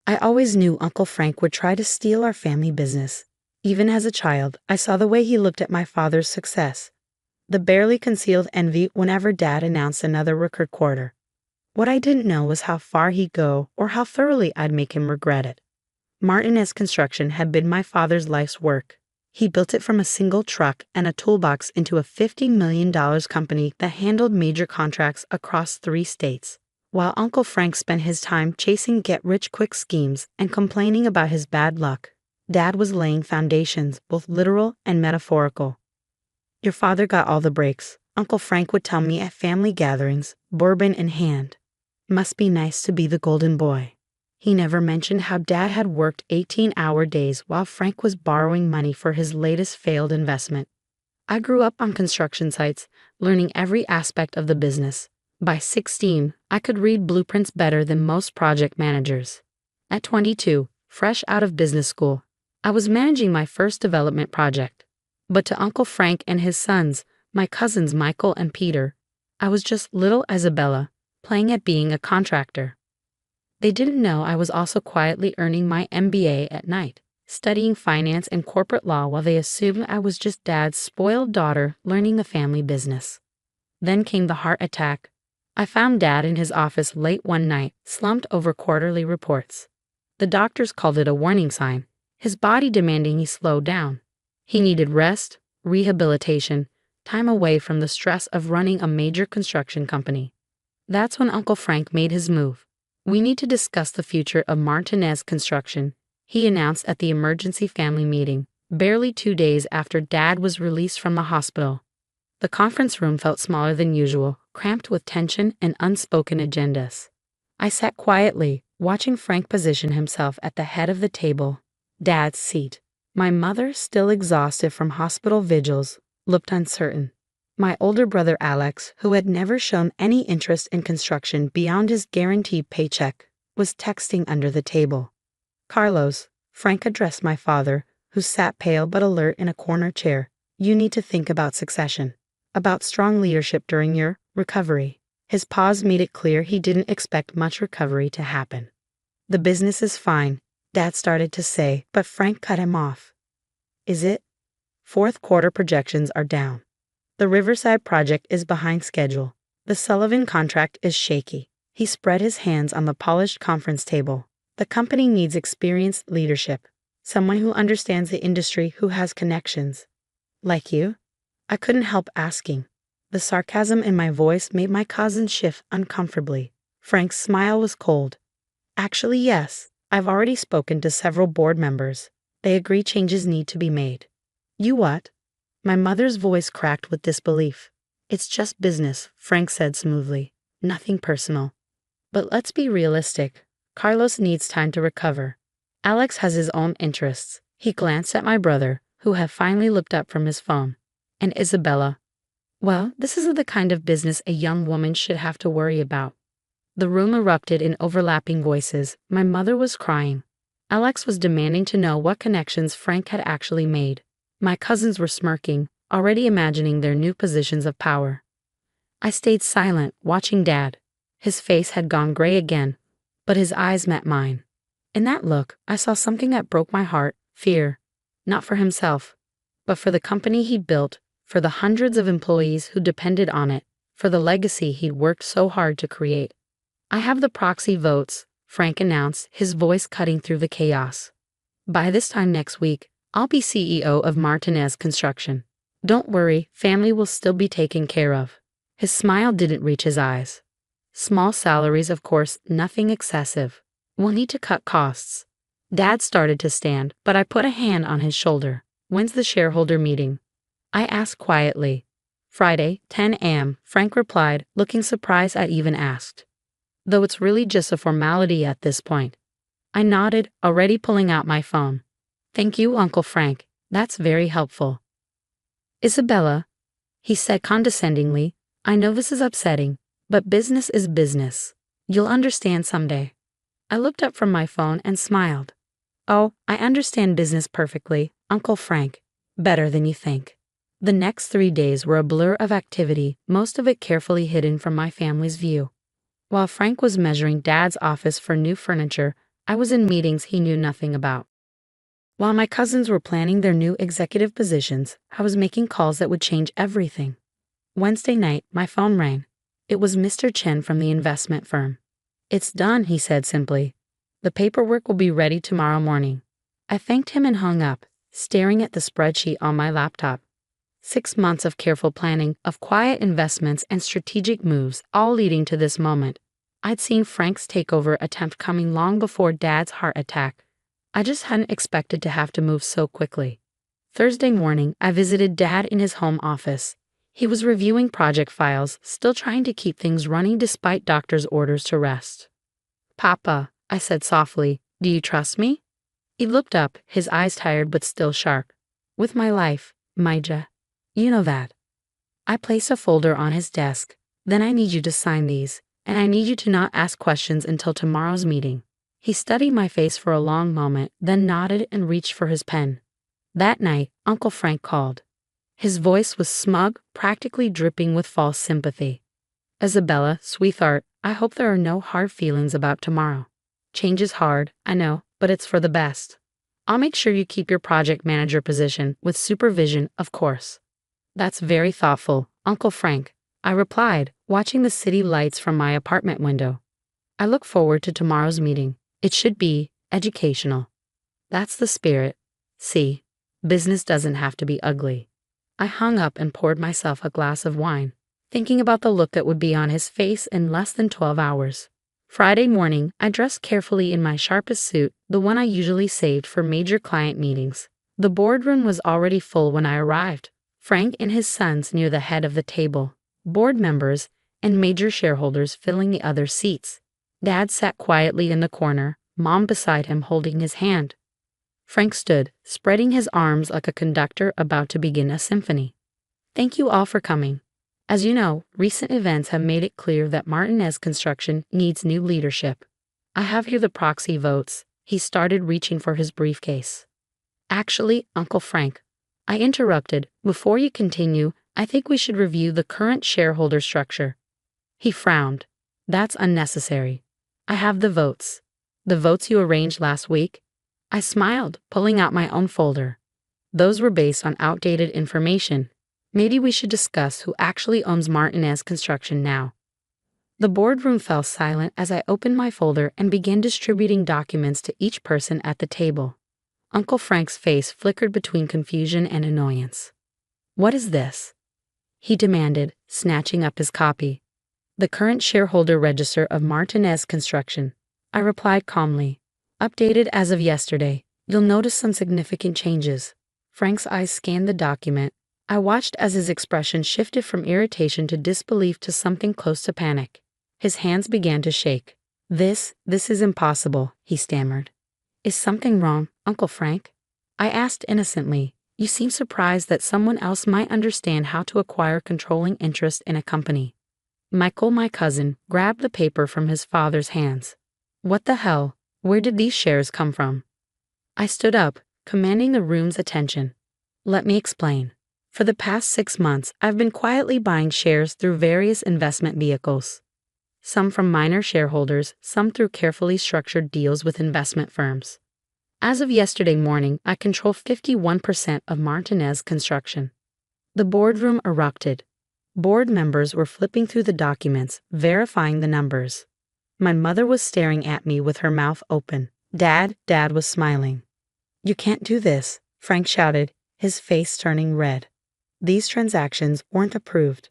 I always knew Uncle Frank would try to steal our family business. Even as a child, I saw the way he looked at my father's success. The barely concealed envy whenever Dad announced another record quarter. What I didn't know was how far he'd go or how thoroughly I'd make him regret it. Martinez Construction had been my father's life's work. He built it from a single truck and a toolbox into a $50 million company that handled major contracts across 3 states. While Uncle Frank spent his time chasing get-rich-quick schemes and complaining about his bad luck, Dad was laying foundations, both literal and metaphorical. "Your father got all the breaks," Uncle Frank would tell me at family gatherings, bourbon in hand. "Must be nice to be the golden boy." He never mentioned how Dad had worked 18-hour days while Frank was borrowing money for his latest failed investment. I grew up on construction sites, learning every aspect of the business. By 16, I could read blueprints better than most project managers. At 22, fresh out of business school, I was managing my first development project. But to Uncle Frank and his sons, my cousins Michael and Peter, I was just little Isabella, playing at being a contractor. They didn't know I was also quietly earning my MBA at night, studying finance and corporate law while they assumed I was just Dad's spoiled daughter learning the family business. Then came the heart attack. I found Dad in his office late one night, slumped over quarterly reports. The doctors called it a warning sign, his body demanding he slow down. He needed rest, rehabilitation, time away from the stress of running a major construction company. That's when Uncle Frank made his move. "We need to discuss the future of Martinez Construction," he announced at the emergency family meeting, barely 2 days after Dad was released from the hospital. The conference room felt smaller than usual, cramped with tension and unspoken agendas. I sat quietly, watching Frank position himself at the head of the table, Dad's seat. My mother, still exhausted from hospital vigils, looked uncertain. My older brother Alex, who had never shown any interest in construction beyond his guaranteed paycheck, was texting under the table. "Carlos," Frank addressed my father, who sat pale but alert in a corner chair, "you need to think about succession, about strong leadership during your recovery." His pause made it clear he didn't expect much recovery to happen. "The business is fine," Dad started to say, but Frank cut him off. "Is it? Fourth quarter projections are down. The Riverside project is behind schedule. The Sullivan contract is shaky." He spread his hands on the polished conference table. "The company needs experienced leadership, someone who understands the industry, who has connections." "Like you?" I couldn't help asking. The sarcasm in my voice made my cousin shift uncomfortably. Frank's smile was cold. "Actually, yes. I've already spoken to several board members. They agree changes need to be made." "You what?" My mother's voice cracked with disbelief. "It's just business," Frank said smoothly. "Nothing personal. But let's be realistic. Carlos needs time to recover. Alex has his own interests." He glanced at my brother, who had finally looked up from his phone. "And Isabella. Well, this is the kind of business a young woman should have to worry about." The room erupted in overlapping voices. My mother was crying. Alex was demanding to know what connections Frank had actually made. My cousins were smirking, already imagining their new positions of power. I stayed silent, watching Dad. His face had gone gray again, but his eyes met mine. In that look, I saw something that broke my heart, fear. Not for himself, but for the company he'd built, for the hundreds of employees who depended on it, for the legacy he'd worked so hard to create. "I have the proxy votes," Frank announced, his voice cutting through the chaos. "By this time next week, I'll be CEO of Martinez Construction. Don't worry, family will still be taken care of." His smile didn't reach his eyes. "Small salaries, of course, nothing excessive. We'll need to cut costs." Dad started to stand, but I put a hand on his shoulder. "When's the shareholder meeting?" I asked quietly. "Friday, 10 a.m., Frank replied, looking surprised I even asked. "Though it's really just a formality at this point." I nodded, already pulling out my phone. "Thank you, Uncle Frank. That's very helpful." "Isabella," he said condescendingly, "I know this is upsetting, but business is business. You'll understand someday." I looked up from my phone and smiled. "Oh, I understand business perfectly, Uncle Frank. Better than you think." The next 3 days were a blur of activity, most of it carefully hidden from my family's view. While Frank was measuring Dad's office for new furniture, I was in meetings he knew nothing about. While my cousins were planning their new executive positions, I was making calls that would change everything. Wednesday night, my phone rang. It was Mr. Chen from the investment firm. "It's done," he said simply. "The paperwork will be ready tomorrow morning." I thanked him and hung up, staring at the spreadsheet on my laptop. 6 months of careful planning, of quiet investments and strategic moves, all leading to this moment. I'd seen Frank's takeover attempt coming long before Dad's heart attack. I just hadn't expected to have to move so quickly. Thursday morning, I visited Dad in his home office. He was reviewing project files, still trying to keep things running despite doctor's orders to rest. "Papa," I said softly, "do you trust me?" He looked up, his eyes tired but still sharp. "With my life, Maija. You know that." I placed a folder on his desk. "Then I need you to sign these, and I need you to not ask questions until tomorrow's meeting." He studied my face for a long moment, then nodded and reached for his pen. That night, Uncle Frank called. His voice was smug, practically dripping with false sympathy. "Isabella, sweetheart, I hope there are no hard feelings about tomorrow. Change is hard, I know, but it's for the best. I'll make sure you keep your project manager position, with supervision, of course." "That's very thoughtful, Uncle Frank," I replied, watching the city lights from my apartment window. "I look forward to tomorrow's meeting. It should be educational." That's the spirit. See, business doesn't have to be ugly. I hung up and poured myself a glass of wine, thinking about the look that would be on his face in less than 12 hours. Friday morning, I dressed carefully in my sharpest suit, the one I usually saved for major client meetings. The boardroom was already full when I arrived. Frank and his sons near the head of the table, board members, and major shareholders filling the other seats. Dad sat quietly in the corner, Mom beside him holding his hand. Frank stood, spreading his arms like a conductor about to begin a symphony. "Thank you all for coming. As you know, recent events have made it clear that Martinez Construction needs new leadership. I have here the proxy votes." He started reaching for his briefcase. "Actually, Uncle Frank," I interrupted, "before you continue, I think we should review the current shareholder structure." He frowned. "That's unnecessary. I have the votes. The votes you arranged last week?" I smiled, pulling out my own folder. "Those were based on outdated information. Maybe we should discuss who actually owns Martinez Construction now." The boardroom fell silent as I opened my folder and began distributing documents to each person at the table. Uncle Frank's face flickered between confusion and annoyance. "What is this?" he demanded, snatching up his copy. "The current shareholder register of Martinez Construction," I replied calmly. "Updated as of yesterday. You'll notice some significant changes." Frank's eyes scanned the document. I watched as his expression shifted from irritation to disbelief to something close to panic. His hands began to shake. This is impossible," he stammered. "Is something wrong, Uncle Frank?" I asked innocently. "You seem surprised that someone else might understand how to acquire controlling interest in a company." Michael, my cousin, grabbed the paper from his father's hands. "What the hell? Where did these shares come from?" I stood up, commanding the room's attention. "Let me explain. For the past 6 months, I've been quietly buying shares through various investment vehicles. Some from minor shareholders, some through carefully structured deals with investment firms. As of yesterday morning, I control 51% of Martinez Construction." The boardroom erupted. Board members were flipping through the documents, verifying the numbers. My mother was staring at me with her mouth open. Dad was smiling. "You can't do this," Frank shouted, his face turning red. "These transactions weren't approved."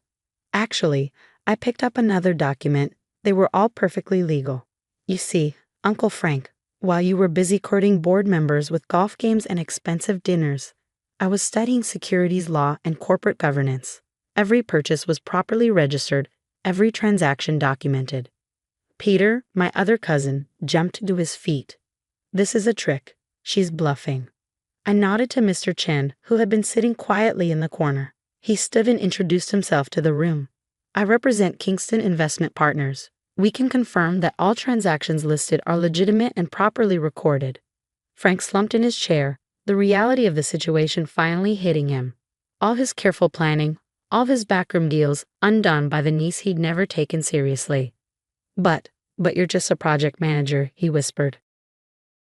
Actually, I picked up another document. They were all perfectly legal. "You see, Uncle Frank, while you were busy courting board members with golf games and expensive dinners, I was studying securities law and corporate governance. Every purchase was properly registered, every transaction documented." Peter, my other cousin, jumped to his feet. "This is a trick. She's bluffing." I nodded to Mr. Chen, who had been sitting quietly in the corner. He stood and introduced himself to the room. "I represent Kingston Investment Partners. We can confirm that all transactions listed are legitimate and properly recorded." Frank slumped in his chair, the reality of the situation finally hitting him. All his careful planning, all of his backroom deals, undone by the niece he'd never taken seriously. But you're just a project manager," he whispered.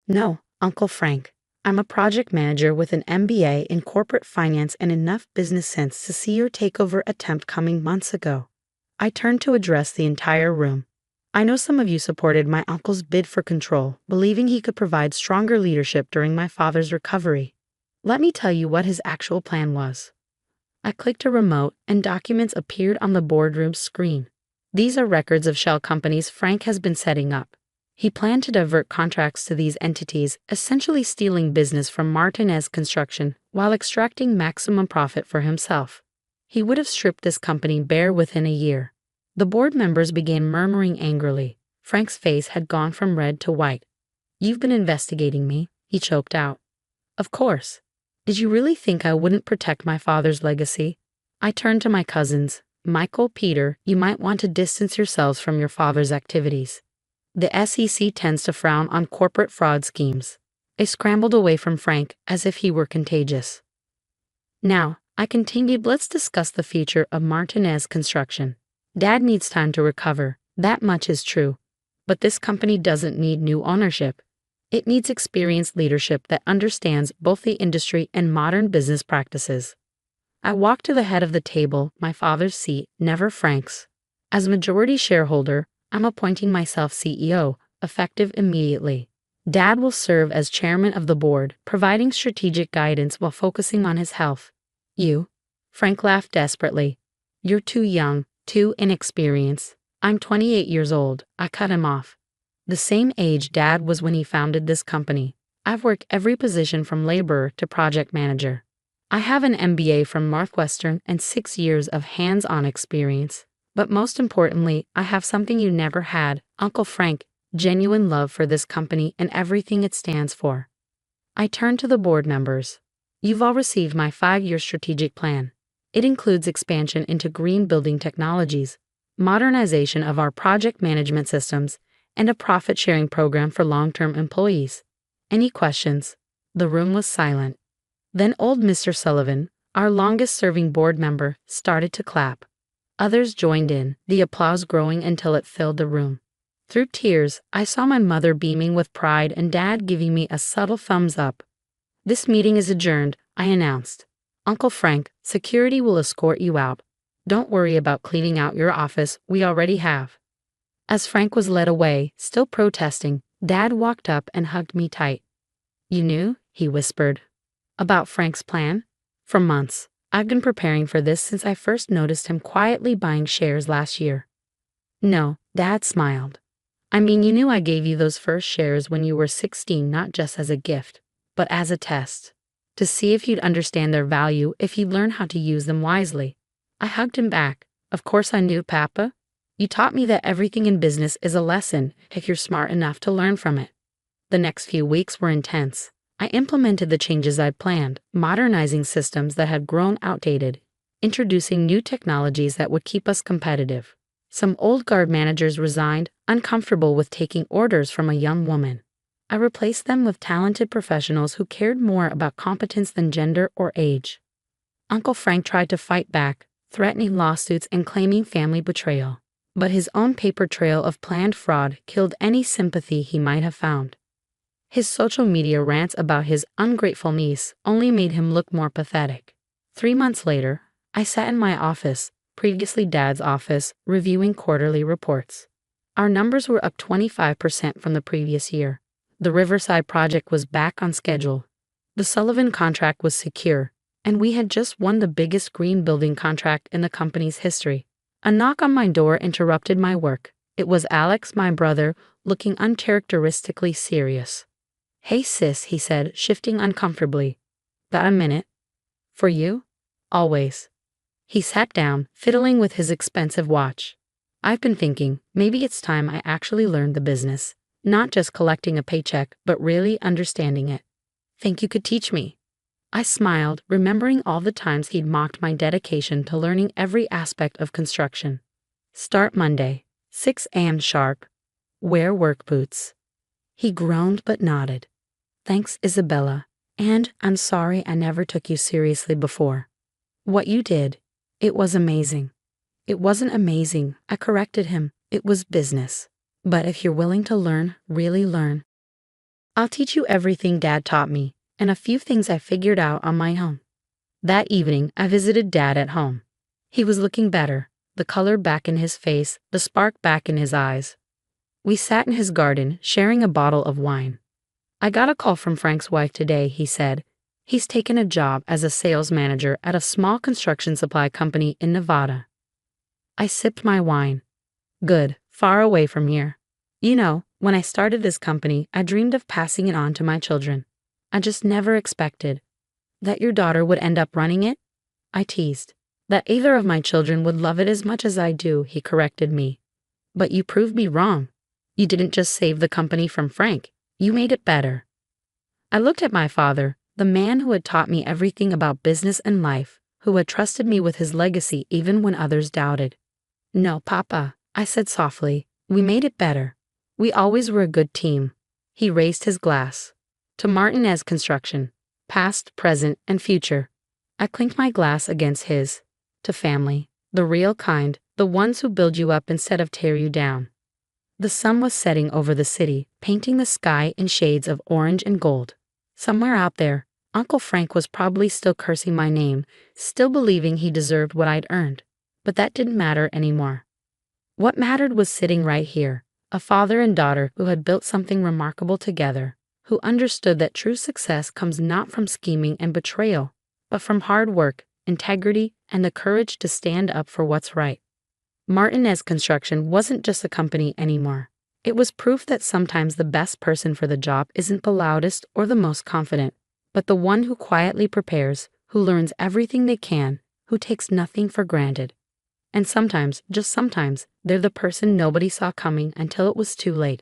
No, Uncle Frank. I'm a project manager with an MBA in corporate finance and enough business sense to see your takeover attempt coming months ago. I turned to address the entire room. I know some of you supported my uncle's bid for control, believing he could provide stronger leadership during my father's recovery. Let me tell you what his actual plan was. I clicked a remote and documents appeared on the boardroom screen. These are records of shell companies Frank has been setting up. He planned to divert contracts to these entities, essentially stealing business from Martinez Construction while extracting maximum profit for himself. He would have stripped this company bare within a year. The board members began murmuring angrily. Frank's face had gone from red to white. "You've been investigating me," he choked out. "Of course. Did you really think I wouldn't protect my father's legacy?" I turned to my cousins. "Michael, Peter, you might want to distance yourselves from your father's activities. The SEC tends to frown on corporate fraud schemes." I scrambled away from Frank as if he were contagious. "Now," I continued, "let's discuss the future of Martinez Construction. Dad needs time to recover, that much is true. But this company doesn't need new ownership. It needs experienced leadership that understands both the industry and modern business practices." I walked to the head of the table, my father's seat, never Frank's. As majority shareholder, I'm appointing myself CEO, effective immediately. Dad will serve as chairman of the board, providing strategic guidance while focusing on his health. "You?" Frank laughed desperately. "You're too young, too inexperienced. I'm 28 years old," I cut him off. "The same age Dad was when he founded this company. I've worked every position from laborer to project manager. I have an MBA from Northwestern and 6 years of hands-on experience. But most importantly, I have something you never had, Uncle Frank, genuine love for this company and everything it stands for." I turned to the board members. "You've all received my 5-year strategic plan. It includes expansion into green building technologies, modernization of our project management systems, and a profit-sharing program for long-term employees. Any questions?" The room was silent. Then old Mr. Sullivan, our longest-serving board member, started to clap. Others joined in, the applause growing until it filled the room. Through tears, I saw my mother beaming with pride and Dad giving me a subtle thumbs up. "This meeting is adjourned," I announced. "Uncle Frank, security will escort you out. Don't worry about cleaning out your office, we already have." As Frank was led away, still protesting, Dad walked up and hugged me tight. "You knew," he whispered, "about Frank's plan?" "For months. I've been preparing for this since I first noticed him quietly buying shares last year." "No," Dad smiled. "I mean, you knew I gave you those first shares when you were 16, not just as a gift, but as a test. To see if you'd understand their value, if you'd learn how to use them wisely." I hugged him back. "Of course I knew, Papa. You taught me that everything in business is a lesson if you're smart enough to learn from it." The next few weeks were intense. I implemented the changes I'd planned, modernizing systems that had grown outdated, introducing new technologies that would keep us competitive. Some old guard managers resigned, uncomfortable with taking orders from a young woman. I replaced them with talented professionals who cared more about competence than gender or age. Uncle Frank tried to fight back, threatening lawsuits and claiming family betrayal. But his own paper trail of planned fraud killed any sympathy he might have found. His social media rants about his ungrateful niece only made him look more pathetic. 3 months later, I sat in my office, previously Dad's office, reviewing quarterly reports. Our numbers were up 25% from the previous year. The Riverside project was back on schedule. The Sullivan contract was secure, and we had just won the biggest green building contract in the company's history. A knock on my door interrupted my work. It was Alex, my brother, looking uncharacteristically serious. "Hey sis," he said, shifting uncomfortably. "Got a minute?" "For you?" "Always." He sat down, fiddling with his expensive watch. "I've been thinking, maybe it's time I actually learned the business. Not just collecting a paycheck, but really understanding it. Think you could teach me?" I smiled, remembering all the times he'd mocked my dedication to learning every aspect of construction. "Start Monday, 6 a.m. sharp. Wear work boots." He groaned but nodded. "Thanks, Isabella. And I'm sorry I never took you seriously before. What you did, it was amazing." "It wasn't amazing," I corrected him. "It was business. But if you're willing to learn, really learn." I'll teach you everything Dad taught me, and a few things I figured out on my own. That evening, I visited Dad at home. He was looking better, the color back in his face, the spark back in his eyes. We sat in his garden, sharing a bottle of wine. I got a call from Frank's wife today, he said. He's taken a job as a sales manager at a small construction supply company in Nevada. I sipped my wine. Good, far away from here. You know, when I started this company, I dreamed of passing it on to my children. I just never expected that your daughter would end up running it. I teased. That either of my children would love it as much as I do, he corrected me. But you proved me wrong. You didn't just save the company from Frank, you made it better. I looked at my father, the man who had taught me everything about business and life, who had trusted me with his legacy even when others doubted. No, Papa, I said softly, we made it better. We always were a good team. He raised his glass. To Martinez Construction, past, present, and future. I clinked my glass against his. To family, the real kind, the ones who build you up instead of tear you down. The sun was setting over the city, painting the sky in shades of orange and gold. Somewhere out there, Uncle Frank was probably still cursing my name, still believing he deserved what I'd earned. But that didn't matter anymore. What mattered was sitting right here, a father and daughter who had built something remarkable together, who understood that true success comes not from scheming and betrayal, but from hard work, integrity, and the courage to stand up for what's right. Martinez Construction wasn't just a company anymore. It was proof that sometimes the best person for the job isn't the loudest or the most confident, but the one who quietly prepares, who learns everything they can, who takes nothing for granted. And sometimes, just sometimes, they're the person nobody saw coming until it was too late.